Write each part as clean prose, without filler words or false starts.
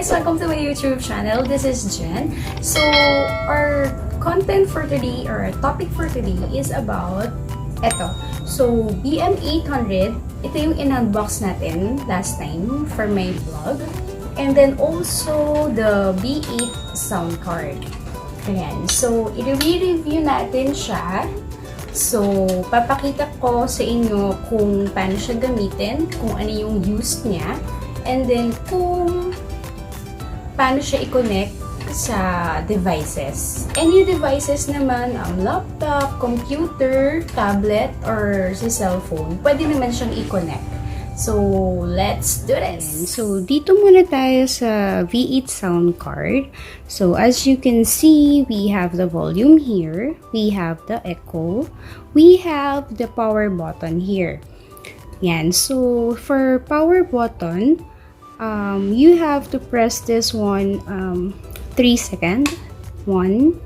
guys! Welcome to my YouTube channel. This is Jen. So, our content for today, or our topic for today is about eto. So, BM-800, ito yung in-unbox natin last time for my vlog. And then also, the B8 sound card. Ayan. So, i-review natin siya. So, papakita ko sa inyo kung paano siya gamitin, kung ano yung use niya, and then kung paano siya i-connect sa devices. Any devices naman, laptop, computer, tablet, or sa cellphone, pwede naman siyang i-connect. So, let's do this! So, dito muna tayo sa V8 sound card. So, as you can see, we have the volume here. We have the echo. We have the power button here. Yan. So, for power button, you have to press this one 3 seconds. 1,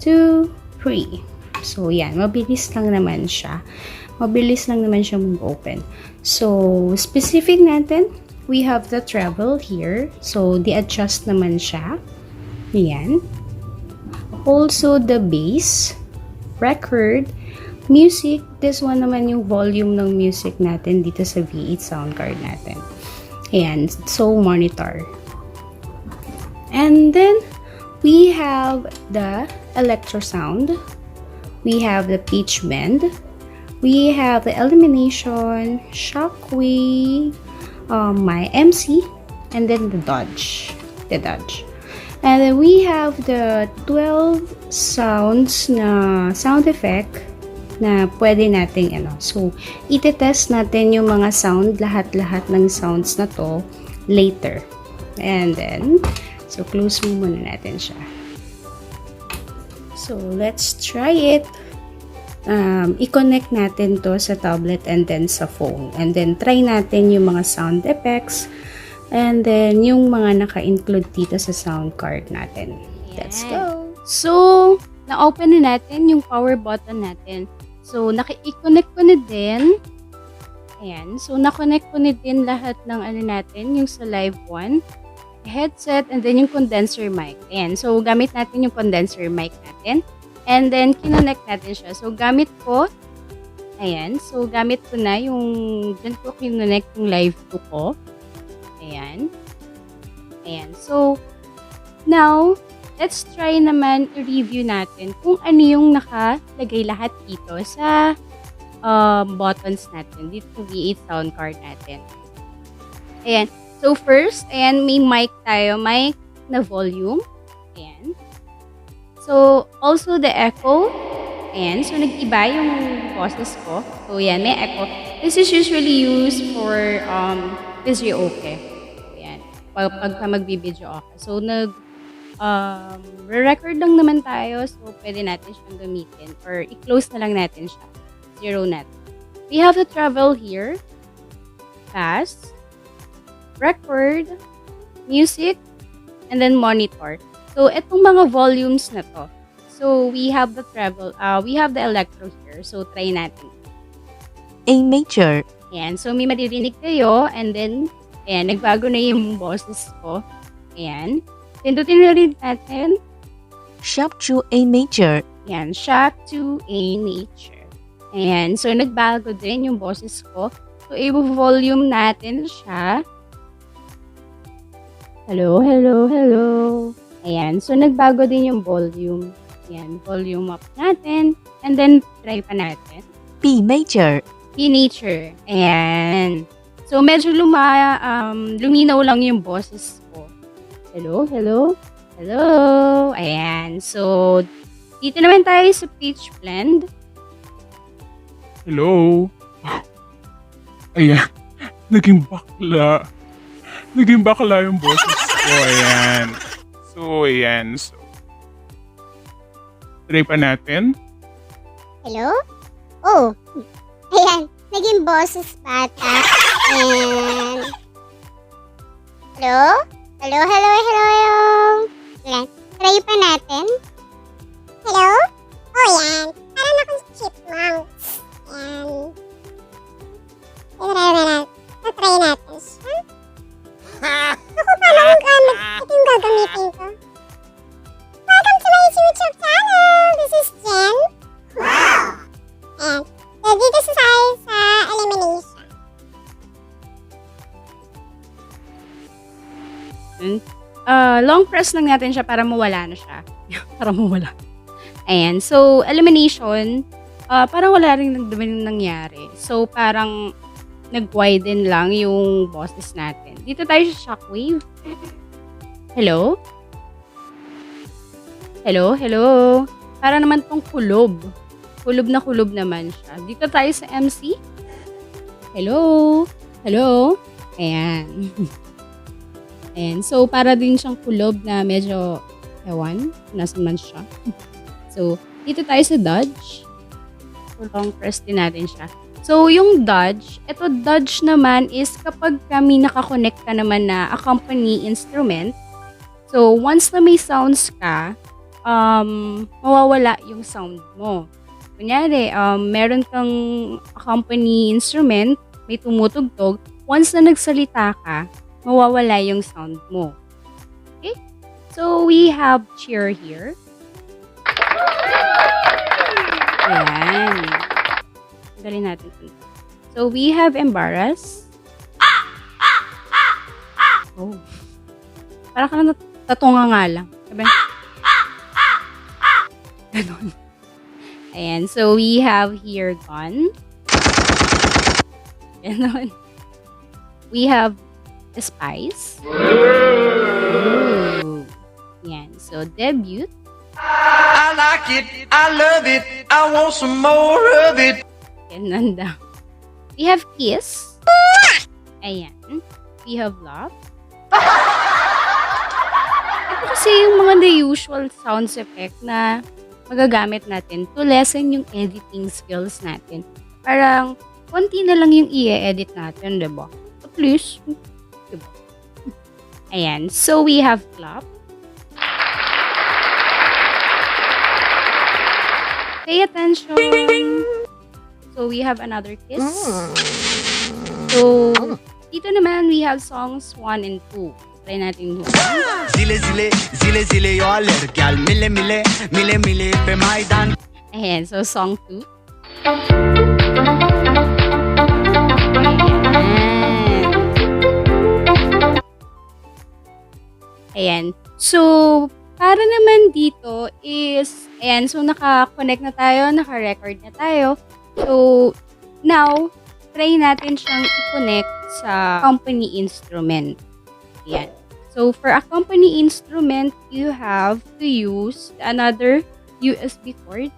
2, 3. So, yan. Mabilis lang naman siya. Mabilis lang naman siya mag-open. So, specific natin, we have the treble here. So, di-adjust naman siya. Ayan. Also, the bass, record, music. This one naman yung volume ng music natin dito sa V8 sound card natin. Ayan. So, monitor. And then, we have the electro sound. We have the pitch bend. We have the elimination, shockwave, my MC, and then the dodge. And then we have the 12 sounds na sound effect na pwede nating So, ite-test natin yung mga sound, lahat-lahat ng sounds na to later. And then, so close mo muna natin siya. So, let's try it. I-connect natin to sa tablet and then sa phone. And then, try natin yung mga sound effects and then yung mga naka-include dito sa sound card natin. Let's go! So, na-open na natin yung power button natin. So, i-connect ko na din. Ayan. So, na-connect ko na din lahat ng natin, yung sa live 1, headset, and then yung condenser mic. Ayan. So, gamit natin yung condenser mic natin. And then, kinonect natin siya. So, gamit ko, ayan. So, gamit ko na yung, dyan ko kinonect yung live 2 ko. Ayan. Ayan. So, now, let's try naman i-review natin kung ano yung nakalagay lahat dito sa buttons natin. Dito sa V8 sound card natin. Ayan. So, first, ayan, may mic tayo. Mic na volume. Ayan. So, also the echo. Ayan. So, nag-iba yung boses ko. So, yan. May echo. This is usually used for video-okay. Ayan. Pagka mag-video okay. So, re-record lang naman tayo. So, pwede natin siyang gamitin. Or, i-close na lang natin siya. Zero natin. We have the travel here. Fast. Record. Music. And then, monitor. So, itong mga volumes na to. So, we have the treble. We have the electro here. So, try natin. A major. Ayan. So, may maririnig kayo. And then, ayan, nagbago na yung boses ko. Ayan. Pindutin na rin natin. Sharp to A major. Ayan. Sharp to A major. Ayan. So, nagbago din yung boses ko. So, i-volume natin siya. Hello, hello, hello. Ayan. So, nagbago din yung volume. Ayan. Volume up natin. And then, try pa natin. B major. B nature. Ayan. So, medyo luminaw lang yung boses ko. Hello, hello, hello. Ayan. So, dito naman tayo sa pitch blend. Hello. Ayan. Naging bakla. Naging bakla yung boses ko. Ayan. So, ayan. So, try pa natin. Hello? Oh, ayan. Naging boses bata. And... Hello? Hello, hello, hello, hello. Ayan. Try pa natin. Hello? Oh, yan. Parang akong chipmunk. Ayan. Try natin siya. Ako pala ito yung gagamitin ko. Welcome to my YouTube channel! This is Jen. And dito sa tayo sa elimination. Long press lang natin siya para mawala na siya. Para mawala. Ayan. So, elimination, parang wala rin nangyari. So, parang nag-widen lang yung bosses natin. Dito tayo sa shockwave. Hello? Hello? Hello? Para naman tong kulob. Kulob naman siya. Dito tayo sa MC. Hello? Hello? Ayan. Ayan. So, para din siyang kulob na medyo, ewan, nasa man siya. So, dito tayo sa dodge. So, long press din natin siya. So, yung dodge, ito dodge naman is kapag kami nakakonect ka naman na accompany instrument. So, once na may sounds ka, mawawala yung sound mo. Kunyari, meron kang accompany instrument, may tumutugtog, once na nagsalita ka, mawawala yung sound mo. Okay? So, we have cheer here. Ayan. Tanggalin natin ito. So, we have embarrass. Oh. Parang ka na tatunga nga lang. Sabi? Ganon. Ayan. So, we have here gone. Ganon. We have spice. Ooh. Ayan. So, debut. I like it, I love it, I want some more of it. Ganon daw. We have kiss. Ayan. We have love. Ito kasi yung mga the usual sounds effect na magagamit natin to lessen yung editing skills natin. Parang, konti na lang yung i-edit natin, diba? At least, diba? Ayan. So, we have clap. Pay attention. So, we have another kiss. So, dito naman, we have songs 1 and 2. Try natin yun. Zile zile, zile zile yo aler gal mile mile, mile mile pe maidan. Ayan, so song 2. Ayan. So, para naman dito is, ayan, so naka-connect na tayo, naka-record na tayo. So, now, try natin siyang i-connect sa company instrument. Ayan. So, for a company instrument, you have to use another USB cord.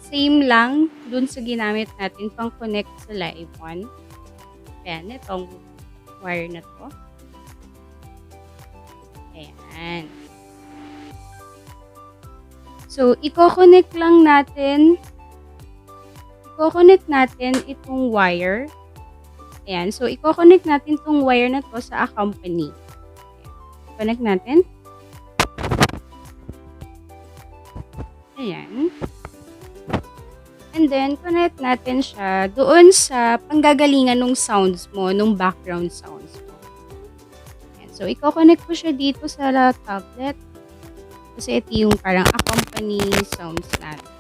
Same lang dun sa ginamit natin pang connect sa live one. Ayan, itong wire na to. Ayan. So, i-connect lang natin. I-connect natin itong wire. Ayan. So, i-connect natin itong wire na to sa accompany. Connect natin. Ayan. And then, connect natin siya doon sa panggagalingan ng sounds mo, ng background sounds mo. Ayan. So, i-connect ko siya dito sa tablet. Kasi ito yung parang accompany sounds natin.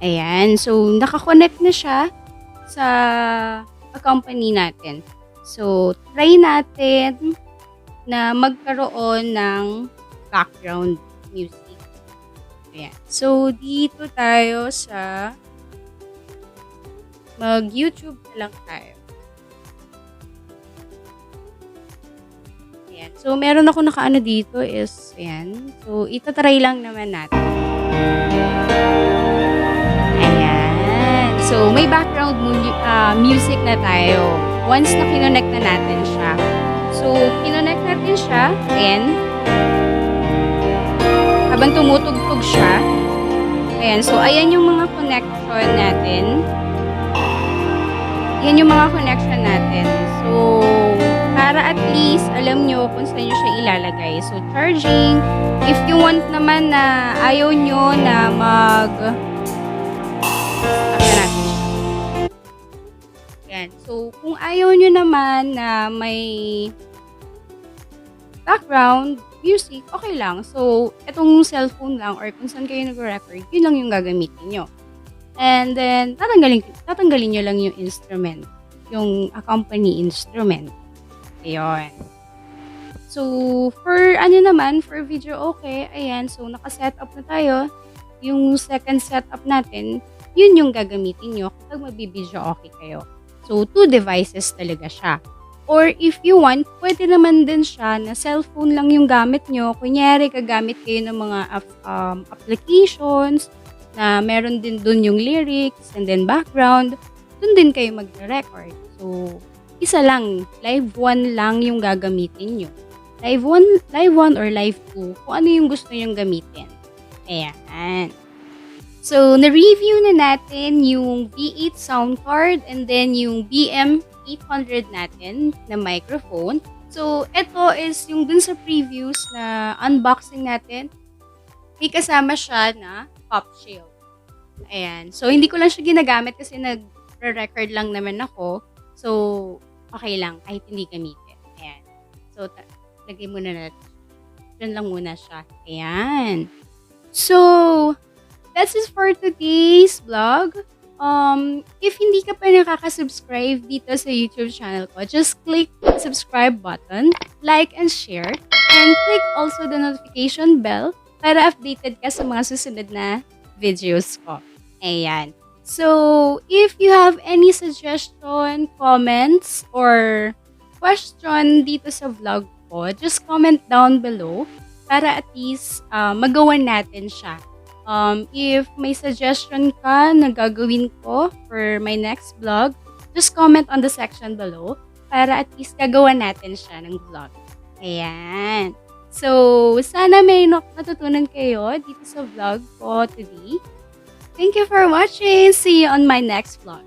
Ayan. So, nakakonect na siya sa accompany natin. So, try natin na magkaroon ng background music. Ayan. So, dito tayo sa mag-YouTube na lang tayo. Ayan. So, meron ako nakaano dito is, ayan. So, itatry lang naman natin. Ayan. So, may background music na tayo. Once na kinonect na natin siya. So, kinonect natin siya. And, habang tumutugtog siya. Ayan. So, ayan yung mga connection natin. Yan yung mga connection natin. So, para at least alam nyo kung saan nyo siya ilalagay. So, charging, if you want naman na ayaw nyo na Sakyan natin siya. Yan. So, kung ayaw nyo naman na may background music, okay lang. So, etong cellphone lang or kung saan kayo nag-record, yun lang yung gagamitin nyo. And then, tatanggalin nyo lang yung instrument. Yung accompany instrument. Ayun. So, for video okay, ayan. So, naka-set up na tayo. Yung second setup natin, yun yung gagamitin nyo kapag magbibideo okay kayo. So, 2 devices talaga siya. Or if you want, pwede naman din siya na cellphone lang yung gamit nyo. Kunyari, kagamit kayo ng mga applications na meron din dun yung lyrics and then background. Dun din kayo magre-record. So, isa lang, live 1 lang yung gagamitin nyo. Live 1 or live 2, kung ano yung gusto nyong gamitin. Ayan. So, na-review na natin yung V8 sound card and then yung BM-800 natin na microphone. So, ito is yung dun sa previews na unboxing natin. May kasama siya na pop shield. Ayan. So, hindi ko lang siya ginagamit kasi nag-record lang naman ako. So, okay lang kahit hindi gamitin. Ayan. So, lagay muna natin. Diyan lang muna siya. Ayan. So, that's it for today's vlog. If hindi ka pa nakaka-subscribe dito sa YouTube channel ko, just click the subscribe button, like and share, and click also the notification bell para updated ka sa mga susunod na videos ko. Ayan. So, if you have any suggestion, comments, or question dito sa vlog ko, just comment down below para at least magawan natin siya. If may suggestion ka na gagawin ko for my next vlog, just comment on the section below para at least gagawa natin siya ng vlog. Ayan. So, sana may natutunan kayo dito sa vlog ko today. Thank you for watching. See you on my next vlog.